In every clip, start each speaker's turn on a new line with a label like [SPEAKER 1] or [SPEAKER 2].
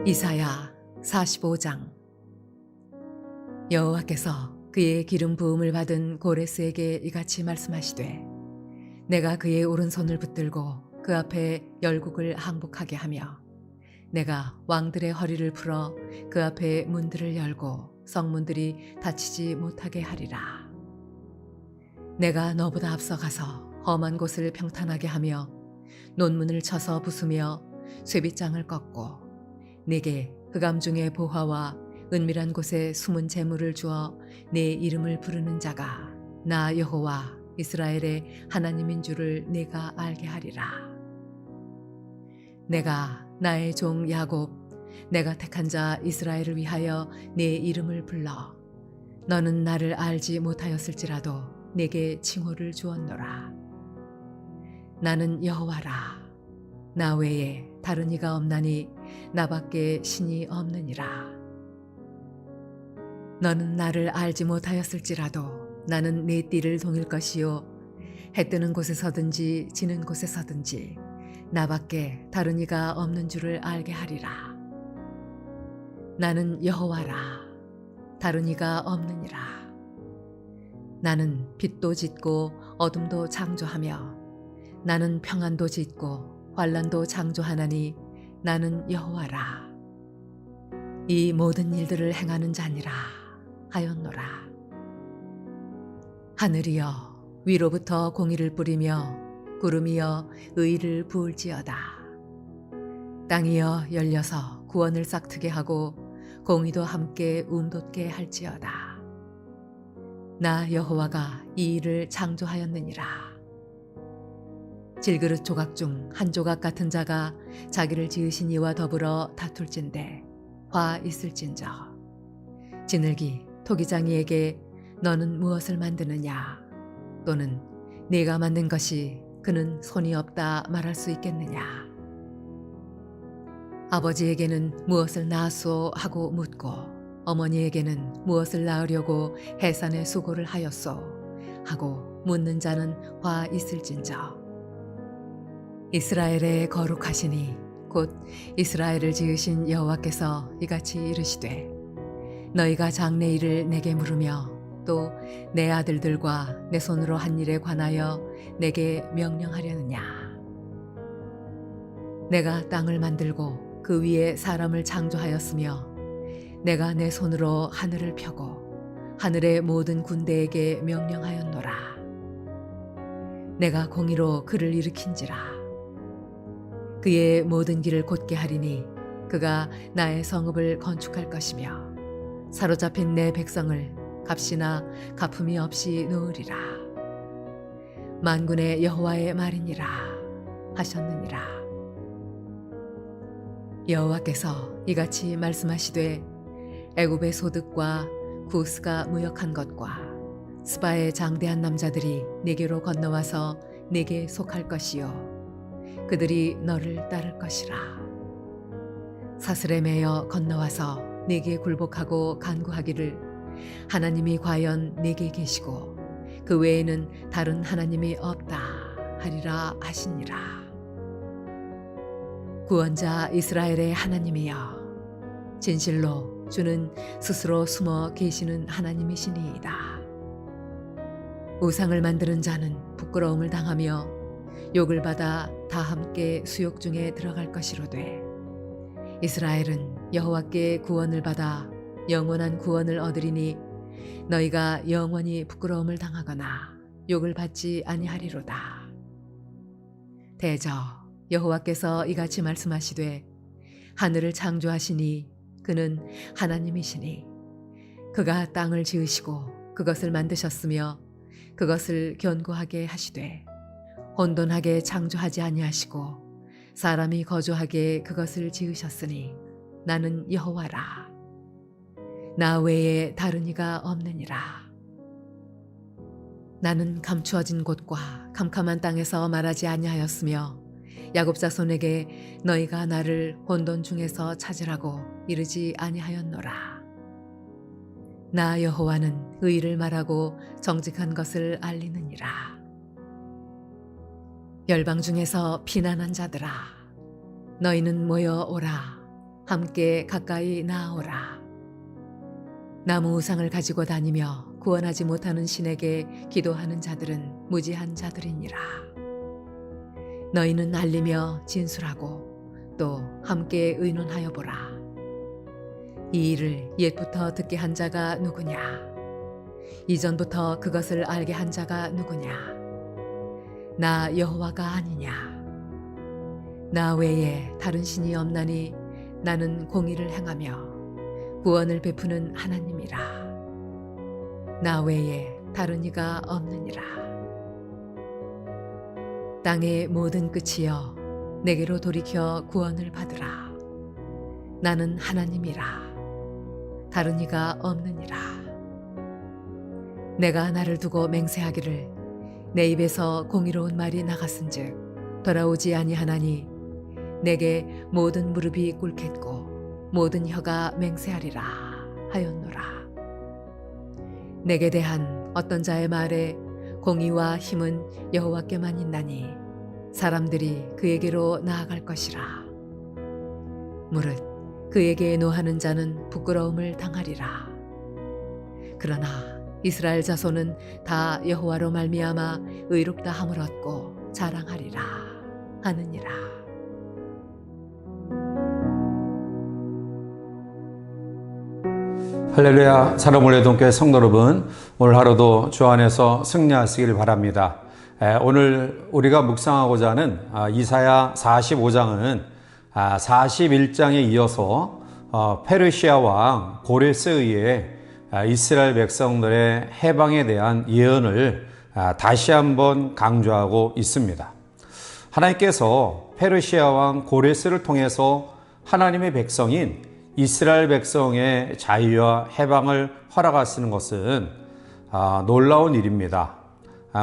[SPEAKER 1] 이사야 45장. 여호와께서 그의 기름 부음을 받은 고레스에게 이같이 말씀하시되, 내가 그의 오른손을 붙들고 그 앞에 열국을 항복하게 하며, 내가 왕들의 허리를 풀어 그 앞에 문들을 열고 성문들이 닫히지 못하게 하리라. 내가 너보다 앞서가서 험한 곳을 평탄하게 하며 논문을 쳐서 부수며 쇠빗장을 꺾고 네게 흑암 중에 보화와 은밀한 곳에 숨은 재물을 주어 내 이름을 부르는 자가 나 여호와 이스라엘의 하나님인 줄을 네가 알게 하리라. 내가 나의 종 야곱, 내가 택한 자 이스라엘을 위하여 내 이름을 불러 너는 나를 알지 못하였을지라도 내게 칭호를 주었노라. 나는 여호와라. 나 외에 다른 이가 없나니 나밖에 신이 없느니라. 너는 나를 알지 못하였을지라도 나는 네 띠를 동일 것이요 해 뜨는 곳에서든지 지는 곳에서든지 나밖에 다른 이가 없는 줄을 알게 하리라. 나는 여호와라. 다른 이가 없느니라. 나는 빛도 짓고 어둠도 창조하며 나는 평안도 짓고 환난도 창조하나니 나는 여호와라. 이 모든 일들을 행하는 자니라 하였노라. 하늘이여 위로부터 공의를 뿌리며 구름이여 의를 부을지어다. 땅이여 열려서 구원을 싹트게 하고 공의도 함께 움돋게 할지어다. 나 여호와가 이 일을 창조하였느니라. 질그릇 조각 중 한 조각 같은 자가 자기를 지으신 이와 더불어 다툴진대 화 있을진저. 지늘기 토기장이에게 너는 무엇을 만드느냐, 또는 네가 만든 것이 그는 손이 없다 말할 수 있겠느냐. 아버지에게는 무엇을 낳았소 하고 묻고 어머니에게는 무엇을 낳으려고 해산의 수고를 하였소 하고 묻는 자는 화 있을진저. 이스라엘의 거룩하시니 곧 이스라엘을 지으신 여호와께서 이같이 이르시되, 너희가 장래 일을 내게 물으며 또 내 아들들과 내 손으로 한 일에 관하여 내게 명령하려느냐. 내가 땅을 만들고 그 위에 사람을 창조하였으며 내가 내 손으로 하늘을 펴고 하늘의 모든 군대에게 명령하였노라. 내가 공의로 그를 일으킨지라. 그의 모든 길을 곧게 하리니 그가 나의 성읍을 건축할 것이며 사로잡힌 내 백성을 값이나 갚음이 없이 놓으리라. 만군의 여호와의 말이니라 하셨느니라. 여호와께서 이같이 말씀하시되, 애굽의 소득과 구스가 무역한 것과 스바의 장대한 남자들이 네게로 건너와서 네게 속할 것이요 그들이 너를 따를 것이라. 사슬에 매여 건너와서 네게 굴복하고 간구하기를, 하나님이 과연 네게 계시고 그 외에는 다른 하나님이 없다 하리라 하시니라. 구원자 이스라엘의 하나님이여, 진실로 주는 스스로 숨어 계시는 하나님이시니이다. 우상을 만드는 자는 부끄러움을 당하며 욕을 받아 다 함께 수욕 중에 들어갈 것이로되, 이스라엘은 여호와께 구원을 받아 영원한 구원을 얻으리니 너희가 영원히 부끄러움을 당하거나 욕을 받지 아니하리로다. 대저 여호와께서 이같이 말씀하시되, 하늘을 창조하시니 그는 하나님이시니 그가 땅을 지으시고 그것을 만드셨으며 그것을 견고하게 하시되 혼돈하게 창조하지 아니하시고 사람이 거주하게 그것을 지으셨으니 나는 여호와라. 나 외에 다른 이가 없느니라. 나는 감추어진 곳과 캄캄한 땅에서 말하지 아니하였으며 야곱 자손에게 너희가 나를 혼돈 중에서 찾으라고 이르지 아니하였노라. 나 여호와는 의를 말하고 정직한 것을 알리느니라. 열방 중에서 피난한 자들아, 너희는 모여 오라. 함께 가까이 나아오라. 나무 우상을 가지고 다니며 구원하지 못하는 신에게 기도하는 자들은 무지한 자들이니라. 너희는 알리며 진술하고 또 함께 의논하여 보라. 이 일을 옛부터 듣게 한 자가 누구냐? 이전부터 그것을 알게 한 자가 누구냐? 나 여호와가 아니냐? 나 외에 다른 신이 없나니 나는 공의를 행하며 구원을 베푸는 하나님이라. 나 외에 다른 이가 없느니라. 땅의 모든 끝이여 내게로 돌이켜 구원을 받으라. 나는 하나님이라. 다른 이가 없느니라. 내가 나를 두고 맹세하기를 내 입에서 공의로운 말이 나갔은즉 돌아오지 아니하나니 내게 모든 무릎이 꿇겠고 모든 혀가 맹세하리라 하였노라. 내게 대한 어떤 자의 말에 공의와 힘은 여호와께만 있나니 사람들이 그에게로 나아갈 것이라. 무릇 그에게 노하는 자는 부끄러움을 당하리라. 그러나 이스라엘 자손은 다 여호와로 말미암아 의롭다 함을 얻고 자랑하리라 하느니라.
[SPEAKER 2] 할렐루야. 사랑올레 동교회 성도 여러분, 오늘 하루도 주 안에서 승리하시길 바랍니다. 오늘 우리가 묵상하고자 하는 이사야 45장은 41장에 이어서 페르시아 왕 고레스에 의해 이스라엘 백성들의 해방에 대한 예언을 다시 한번 강조하고 있습니다. 하나님께서 페르시아 왕 고레스를 통해서 하나님의 백성인 이스라엘 백성의 자유와 해방을 허락하시는 것은 놀라운 일입니다.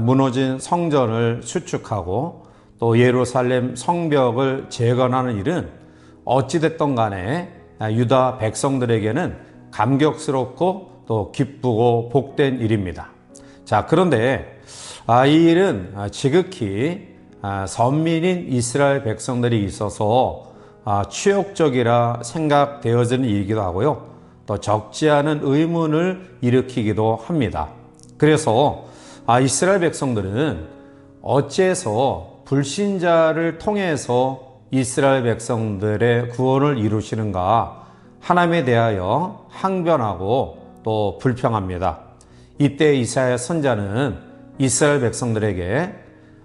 [SPEAKER 2] 무너진 성전을 수축하고 또 예루살렘 성벽을 재건하는 일은 어찌됐든 간에 유다 백성들에게는 감격스럽고 또 기쁘고 복된 일입니다. 자, 그런데 이 일은 지극히 선민인 이스라엘 백성들이 있어서 치욕적이라 생각되어지는 일이기도 하고요. 또 적지 않은 의문을 일으키기도 합니다. 그래서 이스라엘 백성들은 어째서 불신자를 통해서 이스라엘 백성들의 구원을 이루시는가 하나님에 대하여 항변하고 또 불평합니다. 이때 이사야 선지자는 이스라엘 백성들에게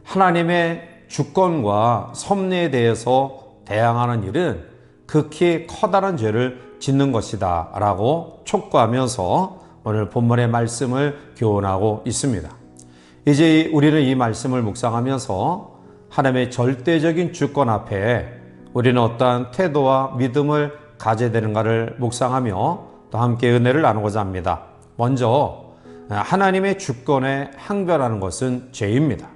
[SPEAKER 2] 하나님의 주권과 섭리에 대해서 대항하는 일은 극히 커다란 죄를 짓는 것이다 라고 촉구하면서 오늘 본문의 말씀을 교훈하고 있습니다. 이제 우리는 이 말씀을 묵상하면서 하나님의 절대적인 주권 앞에 우리는 어떠한 태도와 믿음을 가져야 되는가를 묵상하며 또 함께 은혜를 나누고자 합니다. 먼저 하나님의 주권에 항변하는 것은 죄입니다.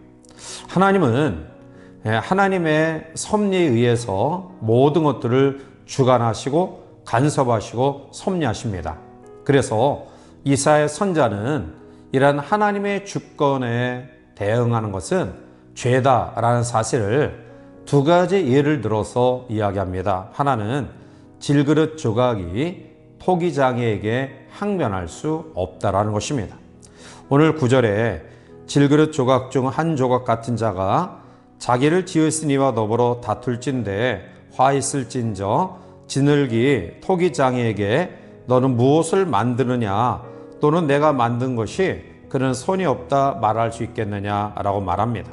[SPEAKER 2] 하나님은 하나님의 섭리에 의해서 모든 것들을 주관하시고 간섭하시고 섭리하십니다. 그래서 이사야 선지자는 이러한 하나님의 주권에 대응하는 것은 죄다라는 사실을 두 가지 예를 들어서 이야기합니다. 하나는 질그릇 조각이 토기장이에게 항변할 수 없다라는 것입니다. 오늘 9절에 질그릇 조각 중 한 조각 같은 자가 자기를 지었으니와 더불어 다툴진대 화 있을진저 지늘기 토기장이에게 너는 무엇을 만드느냐 또는 내가 만든 것이 그는 손이 없다 말할 수 있겠느냐라고 말합니다.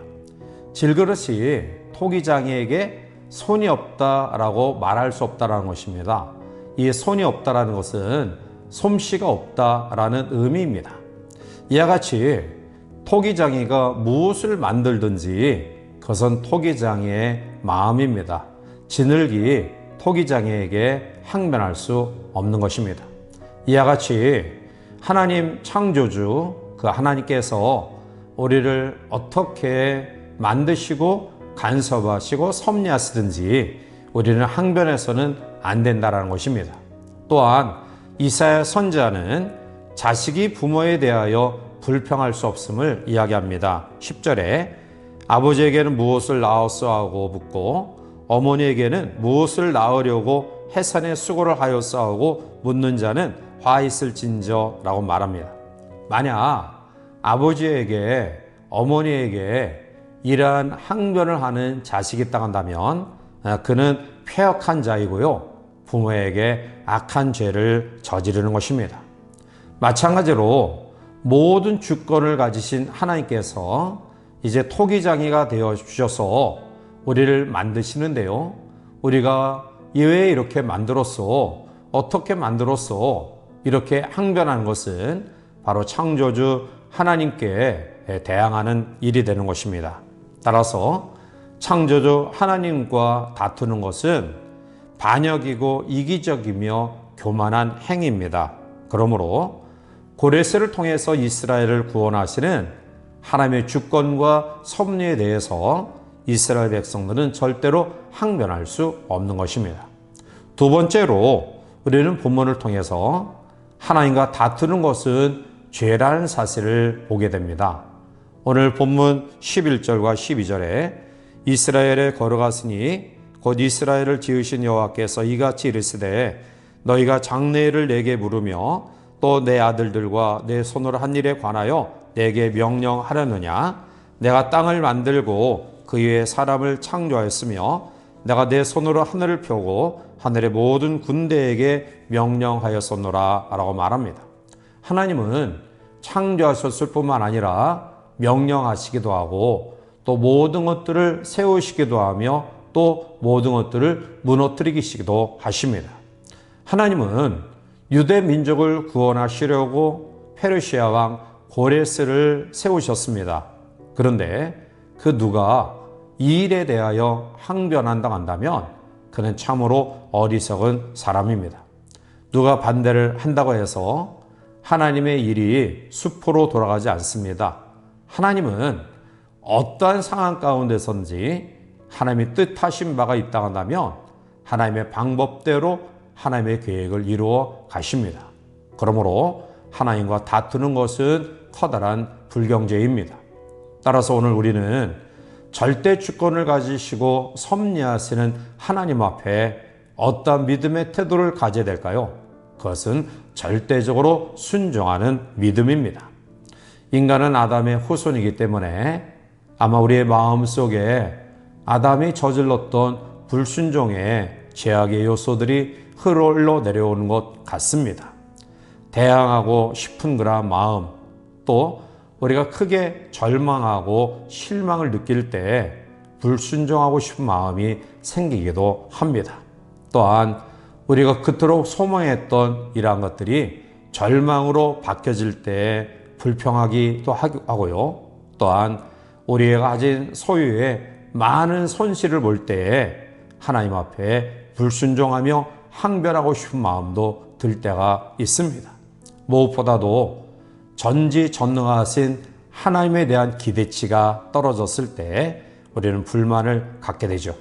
[SPEAKER 2] 질그릇이 토기장이에게 손이 없다라고 말할 수 없다라는 것입니다. 이 손이 없다라는 것은 솜씨가 없다라는 의미입니다. 이와 같이 토기장이가 무엇을 만들든지 그것은 토기장이의 마음입니다. 지늘기 토기장이에게 항변할 수 없는 것입니다. 이와 같이 하나님 창조주 그 하나님께서 우리를 어떻게 만드시고 간섭하시고 섭리하시든지 우리는 항변해서는 안 된다는 것입니다. 또한 이사야 선지자는 자식이 부모에 대하여 불평할 수 없음을 이야기합니다. 10절에 아버지에게는 무엇을 낳았소 하고 묻고 어머니에게는 무엇을 낳으려고 해산의 수고를 하여 싸우고 묻는 자는 화 있을진저라고 말합니다. 만약 아버지에게 어머니에게 이러한 항변을 하는 자식이 있다고 한다면 그는 패역한 자이고요. 부모에게 악한 죄를 저지르는 것입니다. 마찬가지로 모든 주권을 가지신 하나님께서 이제 토기장이가 되어 주셔서 우리를 만드시는데요. 우리가 왜 이렇게 만들었어? 어떻게 만들었어? 이렇게 항변하는 것은 바로 창조주 하나님께 대항하는 일이 되는 것입니다. 따라서 창조주 하나님과 다투는 것은 반역이고 이기적이며 교만한 행위입니다. 그러므로 고레스를 통해서 이스라엘을 구원하시는 하나님의 주권과 섭리에 대해서 이스라엘 백성들은 절대로 항변할 수 없는 것입니다. 두 번째로 우리는 본문을 통해서 하나님과 다투는 것은 죄라는 사실을 보게 됩니다. 오늘 본문 11절과 12절에 이스라엘에 걸어갔으니 곧 이스라엘을 지으신 여호와께서 이같이 이르시되 너희가 장래일을 내게 물으며 또 내 아들들과 내 손으로 한 일에 관하여 내게 명령하려느냐. 내가 땅을 만들고 그 위에 사람을 창조하였으며 내가 내 손으로 하늘을 펴고 하늘의 모든 군대에게 명령하였었노라 라고 말합니다. 하나님은 창조하셨을 뿐만 아니라 명령하시기도 하고 또 모든 것들을 세우시기도 하며 또 모든 것들을 무너뜨리시기도 하십니다. 하나님은 유대 민족을 구원하시려고 페르시아 왕 고레스를 세우셨습니다. 그런데 그 누가 이 일에 대하여 항변한다고 한다면 그는 참으로 어리석은 사람입니다. 누가 반대를 한다고 해서 하나님의 일이 수포로 돌아가지 않습니다. 하나님은 어떠한 상황 가운데선지 하나님의 뜻하신 바가 있다고 한다면 하나님의 방법대로 하나님의 계획을 이루어 가십니다. 그러므로 하나님과 다투는 것은 커다란 불경죄입니다. 따라서 오늘 우리는 절대 주권을 가지시고 섭리하시는 하나님 앞에 어떠한 믿음의 태도를 가져야 될까요? 그것은 절대적으로 순종하는 믿음입니다. 인간은 아담의 후손이기 때문에 아마 우리의 마음속에 아담이 저질렀던 불순종의 죄악의 요소들이 흘러 내려오는 것 같습니다. 대항하고 싶은 그런 마음, 또 우리가 크게 절망하고 실망을 느낄 때 불순종하고 싶은 마음이 생기기도 합니다. 또한 우리가 그토록 소망했던 이러한 것들이 절망으로 바뀌어질 때 불평하기도 하고요. 또한 우리가 가진 소유에 많은 손실을 볼 때에 하나님 앞에 불순종하며 항변하고 싶은 마음도 들 때가 있습니다. 무엇보다도 전지전능하신 하나님에 대한 기대치가 떨어졌을 때 우리는 불만을 갖게 되죠.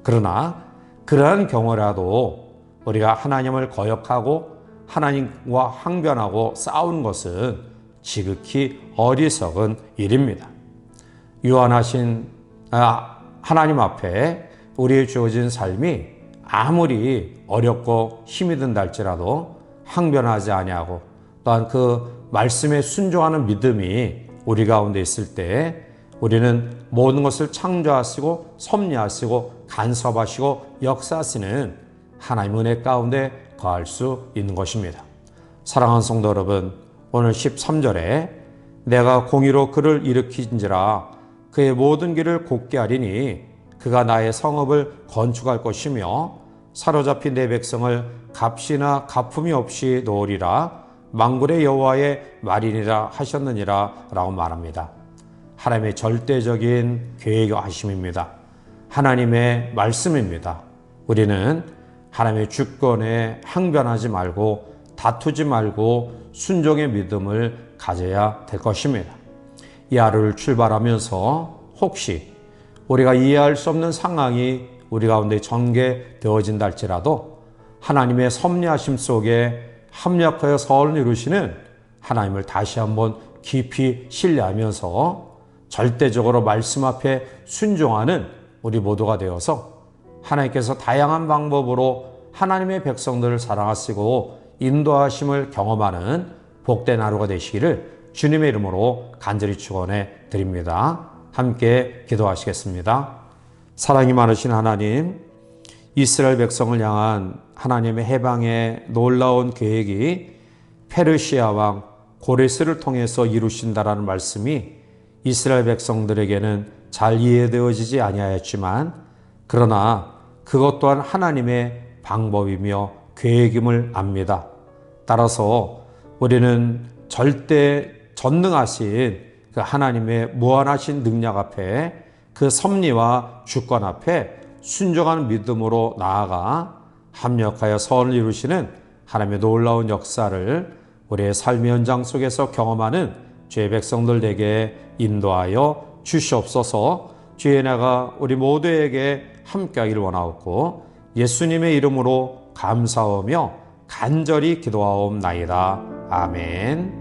[SPEAKER 2] 그러나 그러한 경우라도 우리가 하나님을 거역하고 하나님과 항변하고 싸우는 것은 지극히 어리석은 일입니다. 유한하신 하나님 앞에 우리의 주어진 삶이 아무리 어렵고 힘이 든다 할지라도 항변하지 아니하고 또한 그 말씀에 순종하는 믿음이 우리 가운데 있을 때 우리는 모든 것을 창조하시고 섭리하시고 간섭하시고 역사하시는 하나님의 은혜 가운데 거할 수 있는 것입니다. 사랑하는 성도 여러분, 오늘 13절에 내가 공의로 그를 일으킨지라 그의 모든 길을 곧게 하리니 그가 나의 성읍을 건축할 것이며 사로잡힌 내 백성을 값이나 가품이 없이 놓으리라 만군의 여호와의 말이니라 하셨느니라 라고 말합니다. 하나님의 절대적인 계획하심입니다. 하나님의 말씀입니다. 우리는 하나님의 주권에 항변하지 말고 다투지 말고 순종의 믿음을 가져야 될 것입니다. 이 하루를 출발하면서 혹시 우리가 이해할 수 없는 상황이 우리 가운데 전개되어진다 할지라도 하나님의 섭리하심 속에 합력하여 선을 이루시는 하나님을 다시 한번 깊이 신뢰하면서 절대적으로 말씀 앞에 순종하는 우리 모두가 되어서 하나님께서 다양한 방법으로 하나님의 백성들을 사랑하시고 인도하심을 경험하는 복된 하루가 되시기를 주님의 이름으로 간절히 축원해 드립니다. 함께 기도하시겠습니다. 사랑이 많으신 하나님, 이스라엘 백성을 향한 하나님의 해방의 놀라운 계획이 페르시아 왕 고레스를 통해서 이루신다라는 말씀이 이스라엘 백성들에게는 잘 이해되어지지 아니하였지만, 그러나 그것 또한 하나님의 방법이며 계획임을 압니다. 따라서 우리는 절대 전능하신 그 하나님의 무한하신 능력 앞에, 그 섭리와 주권 앞에 순종하는 믿음으로 나아가 합력하여 선을 이루시는 하나님의 놀라운 역사를 우리의 삶의 현장 속에서 경험하는 주의 백성들에게 인도하여 주시옵소서. 주의 은혜가 우리 모두에게 함께하기를 원하옵고 예수님의 이름으로 감사하며 간절히 기도하옵나이다. 아멘.